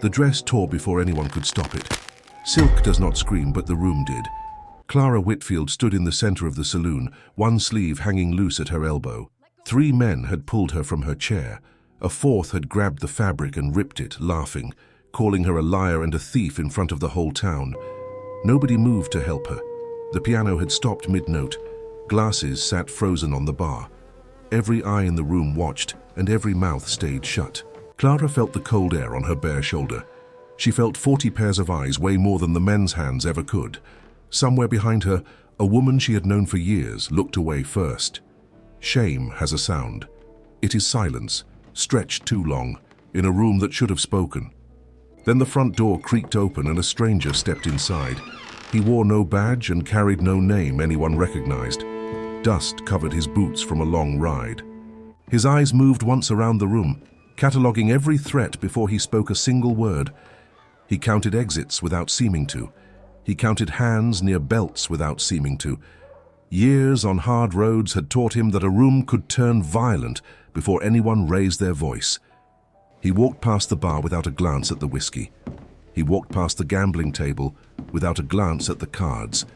The dress tore before anyone could stop it. Silk does not scream, but the room did. Clara Whitfield stood in the center of the saloon, one sleeve hanging loose at her elbow. 3 men had pulled her from her chair. A 4th had grabbed the fabric and ripped it, laughing, calling her a liar and a thief in front of the whole town. Nobody moved to help her. The piano had stopped mid-note. Glasses sat frozen on the bar. Every eye in the room watched, and every mouth stayed shut. Clara felt the cold air on her bare shoulder. She felt 40 pairs of eyes, way more than the men's hands ever could. Somewhere behind her, a woman she had known for years looked away first. Shame has a sound. It is silence, stretched too long, in a room that should have spoken. Then the front door creaked open and a stranger stepped inside. He wore no badge and carried no name anyone recognized. Dust covered his boots from a long ride. His eyes moved once around the room, cataloging every threat before he spoke a single word. He counted exits without seeming to. He counted hands near belts without seeming to. Years on hard roads had taught him that a room could turn violent before anyone raised their voice. He walked past the bar without a glance at the whiskey. He walked past the gambling table without a glance at the cards.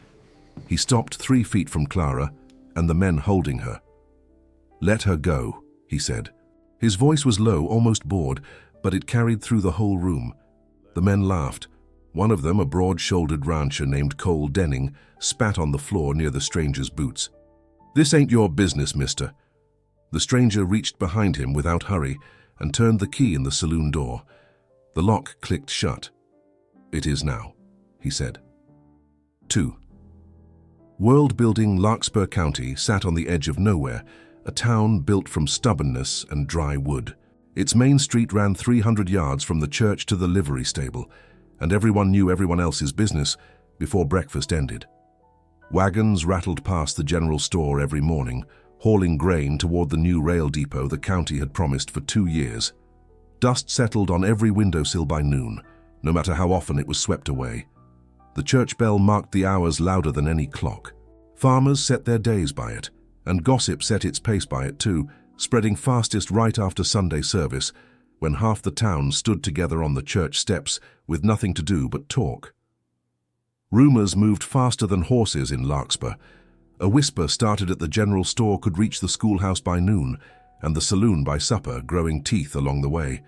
He stopped 3 feet from Clara and the men holding her. "Let her go," he said. His voice was low, almost bored, but it carried through the whole room. The men laughed. One of them, a broad-shouldered rancher named Cole Denning, spat on the floor near the stranger's boots. "This ain't your business, mister." The stranger reached behind him without hurry and turned the key in the saloon door. The lock clicked shut. "It is now," he said. 2. World-building Larkspur County sat on the edge of nowhere, a town built from stubbornness and dry wood. Its main street ran 300 yards from the church to the livery stable, and everyone knew everyone else's business before breakfast ended. Wagons rattled past the general store every morning, hauling grain toward the new rail depot the county had promised for 2 years. Dust settled on every windowsill by noon, no matter how often it was swept away. The church bell marked the hours louder than any clock. Farmers set their days by it, and gossip set its pace by it too, spreading fastest right after Sunday service, when half the town stood together on the church steps with nothing to do but talk. Rumors moved faster than horses in Larkspur. A whisper started at the general store could reach the schoolhouse by noon, and the saloon by supper, growing teeth along the way.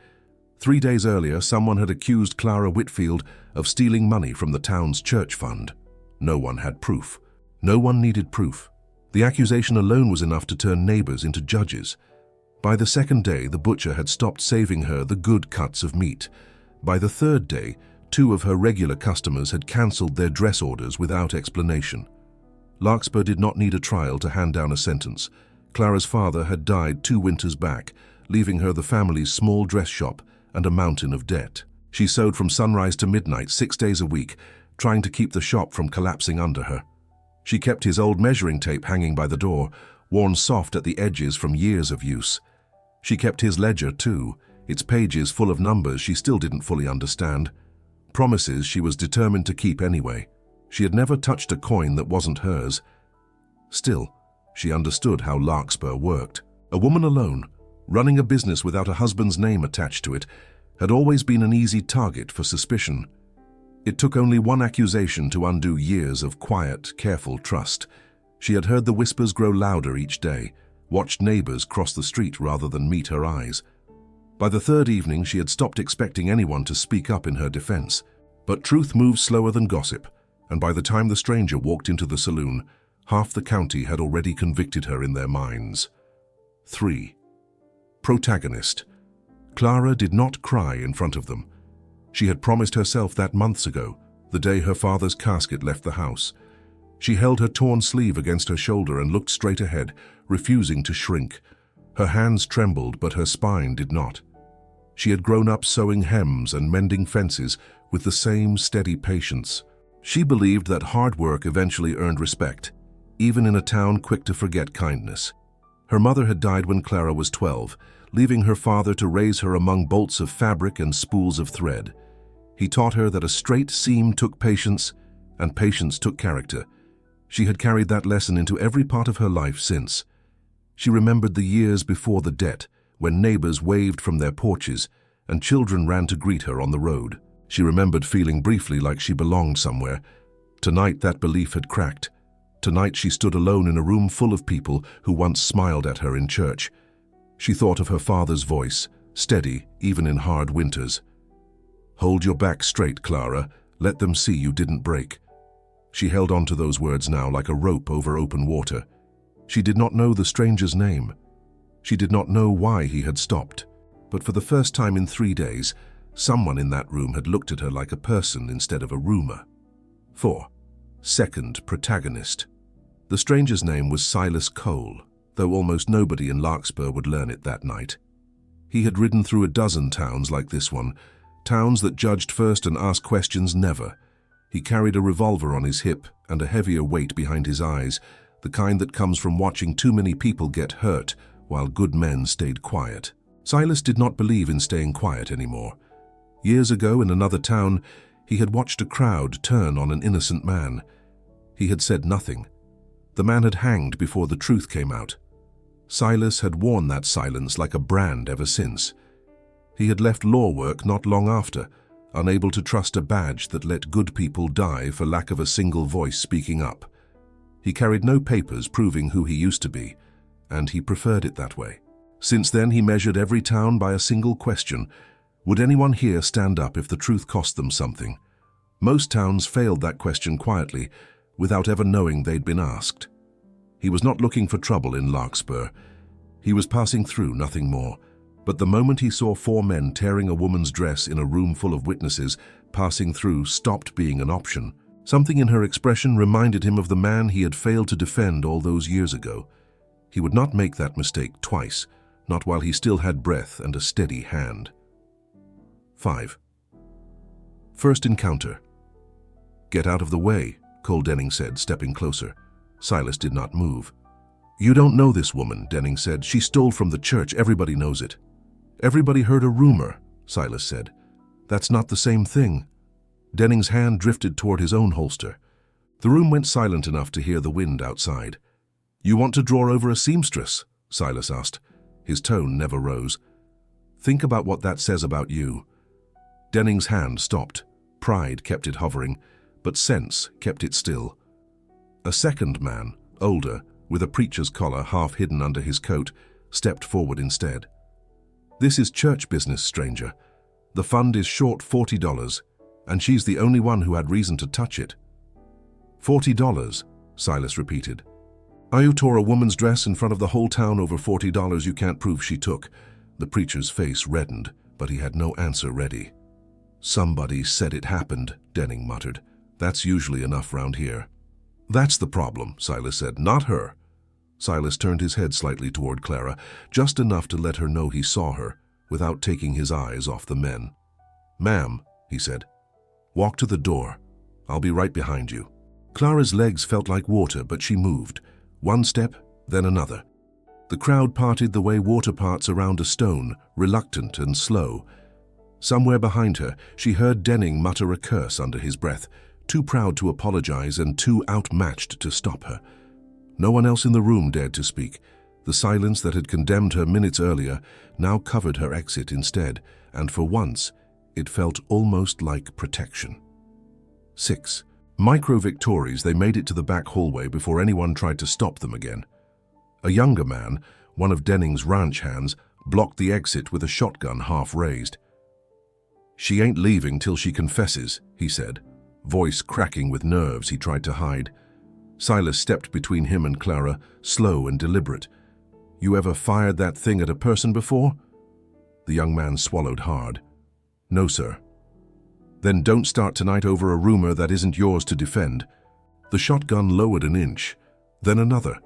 3 days earlier, someone had accused Clara Whitfield of stealing money from the town's church fund. No one had proof. No one needed proof. The accusation alone was enough to turn neighbors into judges. By the 2nd day, the butcher had stopped saving her the good cuts of meat. By the 3rd day, 2 of her regular customers had cancelled their dress orders without explanation. Larkspur did not need a trial to hand down a sentence. Clara's father had died 2 winters back, leaving her the family's small dress shop and a mountain of debt. She sewed from sunrise to midnight 6 days a week, trying to keep the shop from collapsing under her. She kept his old measuring tape hanging by the door, worn soft at the edges from years of use. She kept his ledger too, its pages full of numbers she still didn't fully understand. Promises she was determined to keep anyway. She had never touched a coin that wasn't hers. Still, she understood how Larkspur worked. A woman alone, running a business without a husband's name attached to it, had always been an easy target for suspicion. It took only one accusation to undo years of quiet, careful trust. She had heard the whispers grow louder each day, watched neighbors cross the street rather than meet her eyes. By the 3rd evening, she had stopped expecting anyone to speak up in her defense. But truth moves slower than gossip, and by the time the stranger walked into the saloon, half the county had already convicted her in their minds. 3. Protagonist. Clara did not cry in front of them. She had promised herself that months ago, the day her father's casket left the house. She held her torn sleeve against her shoulder and looked straight ahead, refusing to shrink. Her hands trembled, but her spine did not. She had grown up sewing hems and mending fences with the same steady patience. She believed that hard work eventually earned respect, even in a town quick to forget kindness. Her mother had died when Clara was 12, leaving her father to raise her among bolts of fabric and spools of thread. He taught her that a straight seam took patience, and patience took character. She had carried that lesson into every part of her life since. She remembered the years before the debt, when neighbors waved from their porches, and children ran to greet her on the road. She remembered feeling briefly like she belonged somewhere. Tonight that belief had cracked. Tonight she stood alone in a room full of people who once smiled at her in church. She thought of her father's voice, steady even in hard winters. "Hold your back straight, Clara. Let them see you didn't break." She held on to those words now like a rope over open water. She did not know the stranger's name. She did not know why he had stopped. But for the first time in 3 days, someone in that room had looked at her like a person instead of a rumor. 4. Second protagonist. The stranger's name was Silas Cole, though almost nobody in Larkspur would learn it that night. He had ridden through a dozen towns like this one, towns that judged first and asked questions never. He carried a revolver on his hip and a heavier weight behind his eyes, the kind that comes from watching too many people get hurt while good men stayed quiet. Silas did not believe in staying quiet anymore. Years ago in another town, he had watched a crowd turn on an innocent man. He had said nothing. The man had hanged before the truth came out. Silas had worn that silence like a brand ever since. He had left law work not long after, unable to trust a badge that let good people die for lack of a single voice speaking up. He carried no papers proving who he used to be, and he preferred it that way. Since then he measured every town by a single question: would anyone here stand up if the truth cost them something? Most towns failed that question quietly, without ever knowing they'd been asked. He was not looking for trouble in Larkspur. He was passing through, nothing more. But the moment he saw 4 men tearing a woman's dress in a room full of witnesses, passing through stopped being an option. Something in her expression reminded him of the man he had failed to defend all those years ago. He would not make that mistake twice, not while he still had breath and a steady hand. 5. First encounter. "Get out of the way," Cole Denning said, stepping closer. Silas did not move. "You don't know this woman," Denning said. "She stole from the church. Everybody knows it." "Everybody heard a rumor," Silas said. "That's not the same thing." Denning's hand drifted toward his own holster. The room went silent enough to hear the wind outside. "You want to draw over a seamstress?" Silas asked. His tone never rose. "Think about what that says about you." Denning's hand stopped. Pride kept it hovering, but sense kept it still. A second man, older, with a preacher's collar half hidden under his coat, stepped forward instead. "This is church business, stranger. The fund is short $40, and she's the only one who had reason to touch it." $40, Silas repeated. "You tore a woman's dress in front of the whole town over $40 you can't prove she took." The preacher's face reddened, but he had no answer ready. "Somebody said it happened," Denning muttered. "That's usually enough round here." "That's the problem," Silas said, "not her." Silas turned his head slightly toward Clara, just enough to let her know he saw her, without taking his eyes off the men. "Ma'am," he said, "walk to the door. I'll be right behind you." Clara's legs felt like water, but she moved. One step, then another. The crowd parted the way water parts around a stone, reluctant and slow. Somewhere behind her, she heard Denning mutter a curse under his breath, too proud to apologize and too outmatched to stop her. No one else in the room dared to speak. The silence that had condemned her minutes earlier now covered her exit instead, and for once, it felt almost like protection. 6. Micro-victories, they made it to the back hallway before anyone tried to stop them again. A younger man, one of Denning's ranch hands, blocked the exit with a shotgun half raised. "She ain't leaving till she confesses," he said, voice cracking with nerves he tried to hide. Silas stepped between him and Clara, slow and deliberate. "You ever fired that thing at a person before?" The young man swallowed hard. "No, sir." "Then don't start tonight over a rumor that isn't yours to defend." The shotgun lowered an inch, then another.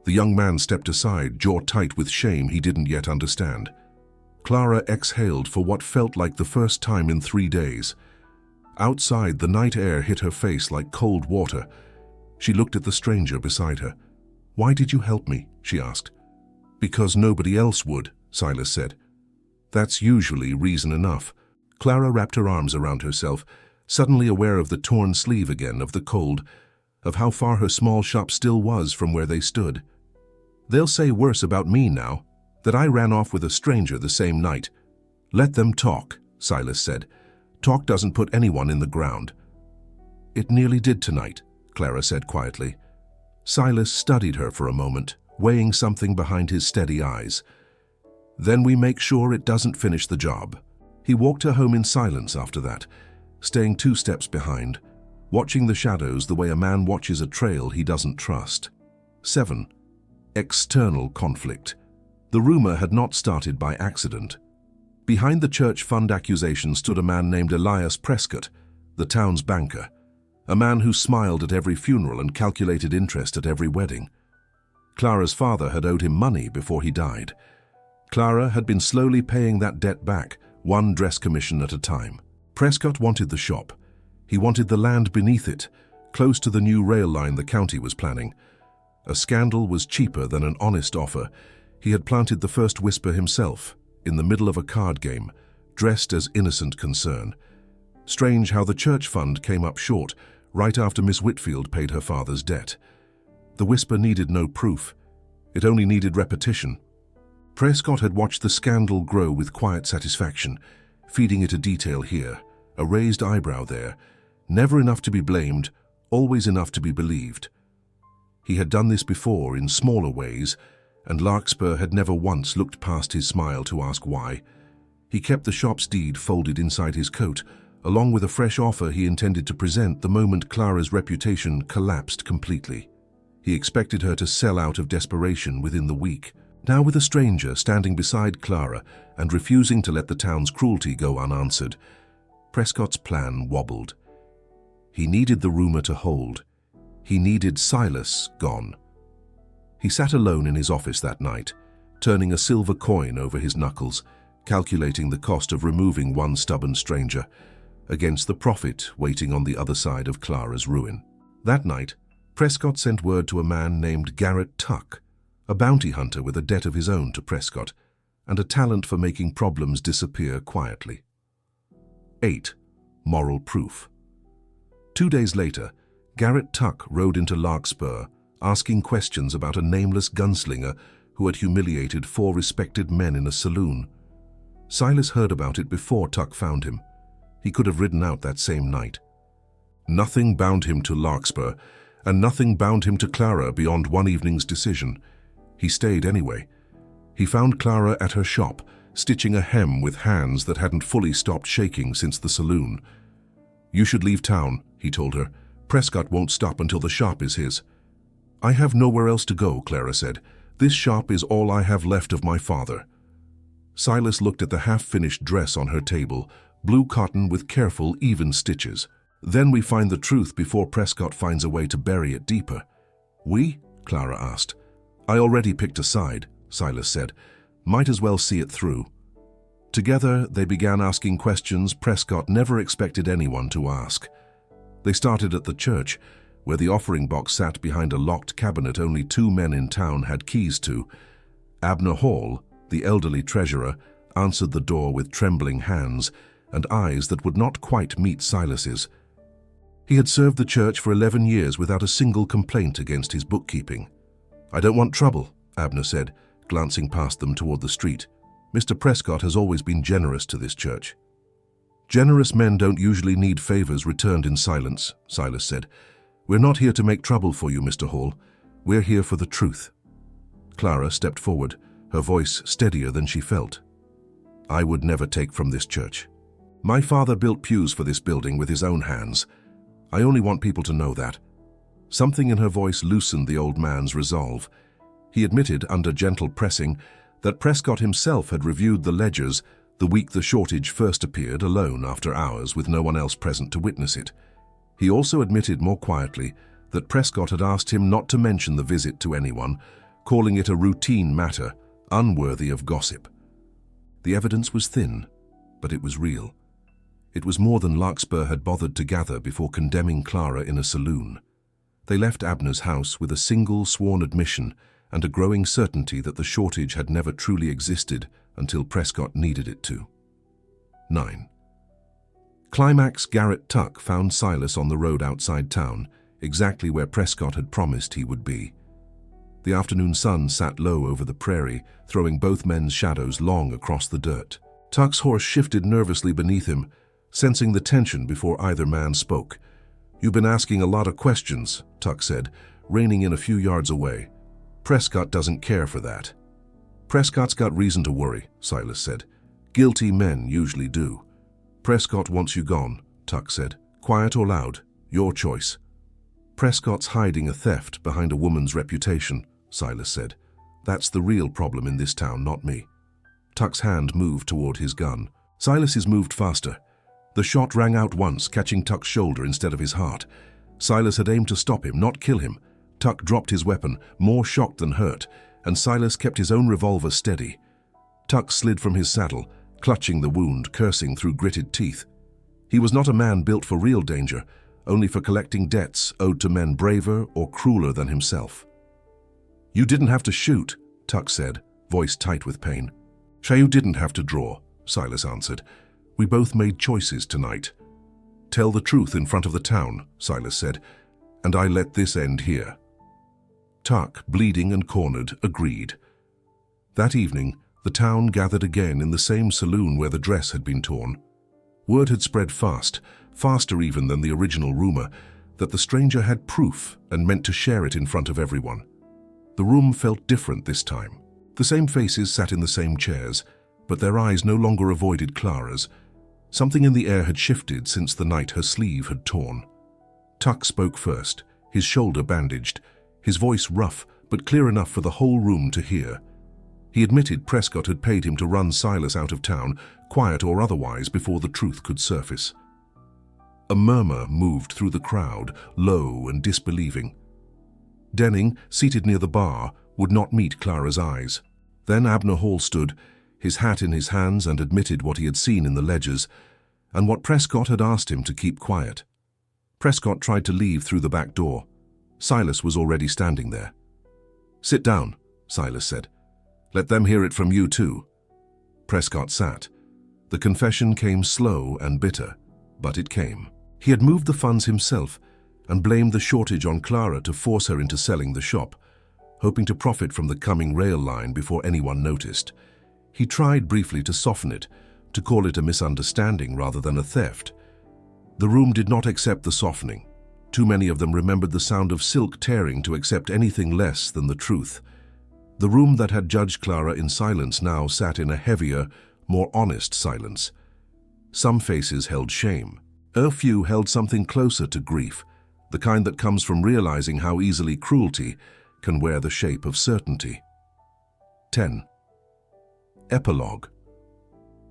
The young man stepped aside, jaw tight with shame he didn't yet understand. Clara exhaled for what felt like the first time in 3 days. Outside, the night air hit her face like cold water. She looked at the stranger beside her. "Why did you help me?" she asked. "Because nobody else would," Silas said. "That's usually reason enough." Clara wrapped her arms around herself, suddenly aware of the torn sleeve again, of the cold, of how far her small shop still was from where they stood. "They'll say worse about me now, that I ran off with a stranger the same night. "Let them talk," Silas said. "Talk doesn't put anyone in the ground." "It nearly did tonight," Clara said quietly. Silas studied her for a moment, weighing something behind his steady eyes. "Then we make sure it doesn't finish the job." He walked her home in silence after that, staying 2 steps behind, watching the shadows the way a man watches a trail he doesn't trust. 7. External conflict. The rumor had not started by accident. Behind the church fund accusation stood a man named Elias Prescott, the town's banker, a man who smiled at every funeral and calculated interest at every wedding. Clara's father had owed him money before he died. Clara had been slowly paying that debt back, one dress commission at a time. Prescott wanted the shop. He wanted the land beneath it, close to the new rail line the county was planning. A scandal was cheaper than an honest offer. He had planted the first whisper himself, in the middle of a card game, dressed as innocent concern. Strange how the church fund came up short, right after Miss Whitfield paid her father's debt. The whisper needed no proof. It only needed repetition. Prescott had watched the scandal grow with quiet satisfaction, feeding it a detail here, a raised eyebrow there, never enough to be blamed, always enough to be believed. He had done this before in smaller ways, and Larkspur had never once looked past his smile to ask why. He kept the shop's deed folded inside his coat, along with a fresh offer he intended to present the moment Clara's reputation collapsed completely. He expected her to sell out of desperation within the week. Now with a stranger standing beside Clara and refusing to let the town's cruelty go unanswered, Prescott's plan wobbled. He needed the rumor to hold. He needed Silas gone. He sat alone in his office that night, turning a silver coin over his knuckles, calculating the cost of removing one stubborn stranger against the profit waiting on the other side of Clara's ruin. That night, Prescott sent word to a man named Garrett Tuck, a bounty hunter with a debt of his own to Prescott and a talent for making problems disappear quietly. 8. Moral proof. 2 days later, Garrett Tuck rode into Larkspur, asking questions about a nameless gunslinger who had humiliated 4 respected men in a saloon. Silas heard about it before Tuck found him. He could have ridden out that same night. Nothing bound him to Larkspur, and nothing bound him to Clara beyond one evening's decision. He stayed anyway. He found Clara at her shop, stitching a hem with hands that hadn't fully stopped shaking since the saloon. "You should leave town," he told her. "Prescott won't stop until the shop is his." "I have nowhere else to go," Clara said. "This shop is all I have left of my father." Silas looked at the half-finished dress on her table, blue cotton with careful, even stitches. "Then we find the truth before Prescott finds a way to bury it deeper." "We?" Clara asked. "I already picked a side," Silas said. "Might as well see it through." Together, they began asking questions Prescott never expected anyone to ask. They started at the church, where the offering box sat behind a locked cabinet only 2 men in town had keys to. Abner Hall, the elderly treasurer, answered the door with trembling hands and eyes that would not quite meet Silas's. He had served the church for 11 years without a single complaint against his bookkeeping. "I don't want trouble," Abner said, glancing past them toward the street. "Mr. Prescott has always been generous to this church." "Generous men don't usually need favors returned in silence," Silas said. "We're not here to make trouble for you, Mr. Hall. We're here for the truth." Clara stepped forward, her voice steadier than she felt. "I would never take from this church. My father built pews for this building with his own hands. I only want people to know that." Something in her voice loosened the old man's resolve. He admitted, under gentle pressing, that Prescott himself had reviewed the ledgers the week the shortage first appeared, alone after hours with no one else present to witness it. He also admitted more quietly that Prescott had asked him not to mention the visit to anyone, calling it a routine matter, unworthy of gossip. The evidence was thin, but it was real. It was more than Larkspur had bothered to gather before condemning Clara in a saloon. They left Abner's house with a single sworn admission and a growing certainty that the shortage had never truly existed until Prescott needed it to. 9. Climax. Garrett Tuck found Silas on the road outside town, exactly where Prescott had promised he would be. The afternoon sun sat low over the prairie, throwing both men's shadows long across the dirt. Tuck's horse shifted nervously beneath him, sensing the tension before either man spoke. "You've been asking a lot of questions," Tuck said, reining in a few yards away. "Prescott doesn't care for that." "Prescott's got reason to worry," Silas said. "Guilty men usually do." "Prescott wants you gone," Tuck said. "Quiet or loud, your choice." "Prescott's hiding a theft behind a woman's reputation," Silas said. "That's the real problem in this town, not me." Tuck's hand moved toward his gun. Silas's moved faster. The shot rang out once, catching Tuck's shoulder instead of his heart. Silas had aimed to stop him, not kill him. Tuck dropped his weapon, more shocked than hurt, and Silas kept his own revolver steady. Tuck slid from his saddle, clutching the wound, cursing through gritted teeth. He was not a man built for real danger, only for collecting debts owed to men braver or crueler than himself. "You didn't have to shoot," Tuck said, voice tight with pain. "You didn't have to draw," Silas answered. "We both made choices tonight." "Tell the truth in front of the town," Silas said, "and I let this end here." Tuck, bleeding and cornered, agreed. That evening, the town gathered again in the same saloon where the dress had been torn. Word had spread fast, faster even than the original rumor, that the stranger had proof and meant to share it in front of everyone. The room felt different this time. The same faces sat in the same chairs, but their eyes no longer avoided Clara's. Something in the air had shifted since the night her sleeve had torn. Tuck spoke first, his shoulder bandaged, his voice rough but clear enough for the whole room to hear. He admitted Prescott had paid him to run Silas out of town, quiet or otherwise, before the truth could surface. A murmur moved through the crowd, low and disbelieving. Denning, seated near the bar, would not meet Clara's eyes. Then Abner Hall stood, his hat in his hands, and admitted what he had seen in the ledgers, and what Prescott had asked him to keep quiet. Prescott tried to leave through the back door. Silas was already standing there. "Sit down," Silas said. "Let them hear it from you too." Prescott sat. The confession came slow and bitter, but it came. He had moved the funds himself and blamed the shortage on Clara to force her into selling the shop, hoping to profit from the coming rail line before anyone noticed. He tried briefly to soften it, to call it a misunderstanding rather than a theft. The room did not accept the softening. Too many of them remembered the sound of silk tearing to accept anything less than the truth. The room that had judged Clara in silence now sat in a heavier, more honest silence. Some faces held shame. A few held something closer to grief, the kind that comes from realizing how easily cruelty can wear the shape of certainty. 10. Epilogue.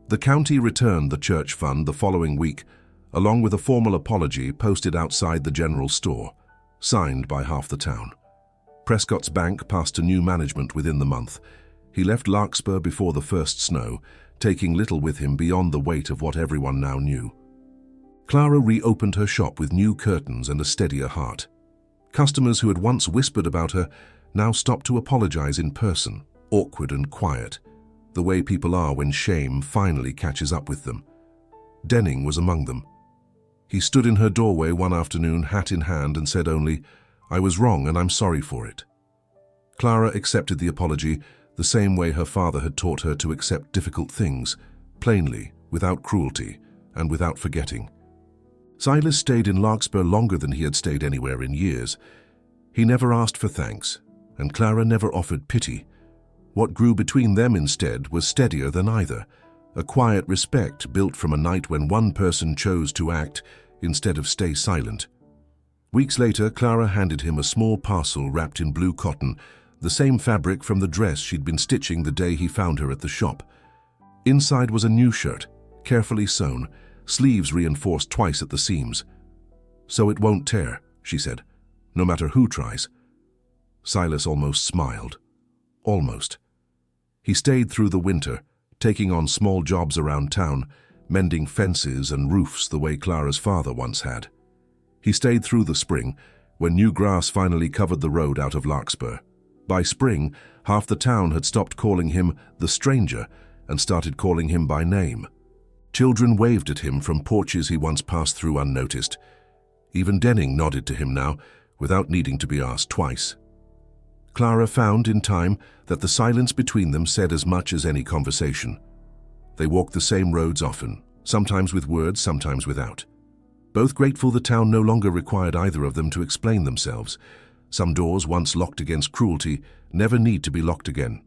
The county returned the church fund the following week, along with a formal apology posted outside the general store, signed by half the town. Prescott's bank passed to new management within the month. He left Larkspur before the first snow, taking little with him beyond the weight of what everyone now knew. Clara reopened her shop with new curtains and a steadier heart. Customers who had once whispered about her now stopped to apologize in person, awkward and quiet, the way people are when shame finally catches up with them. Denning was among them. He stood in her doorway one afternoon, hat in hand, and said only, "I was wrong and I'm sorry for it." Clara accepted the apology the same way her father had taught her to accept difficult things, plainly, without cruelty, and without forgetting. Silas stayed in Larkspur longer than he had stayed anywhere in years. He never asked for thanks, and Clara never offered pity. What grew between them instead was steadier than either, a quiet respect built from a night when one person chose to act instead of stay silent. Weeks later, Clara handed him a small parcel wrapped in blue cotton, the same fabric from the dress she'd been stitching the day he found her at the shop. Inside was a new shirt, carefully sewn, sleeves reinforced twice at the seams. "So it won't tear," she said, "no matter who tries." Silas almost smiled. Almost. He stayed through the winter, taking on small jobs around town, mending fences and roofs the way Clara's father once had. He stayed through the spring, when new grass finally covered the road out of Larkspur. By spring, half the town had stopped calling him the stranger and started calling him by name. Children waved at him from porches he once passed through unnoticed. Even Denning nodded to him now, without needing to be asked twice. Clara found in time that the silence between them said as much as any conversation. They walked the same roads often, sometimes with words, sometimes without. Both grateful the town no longer required either of them to explain themselves. Some doors, once locked against cruelty, never need to be locked again.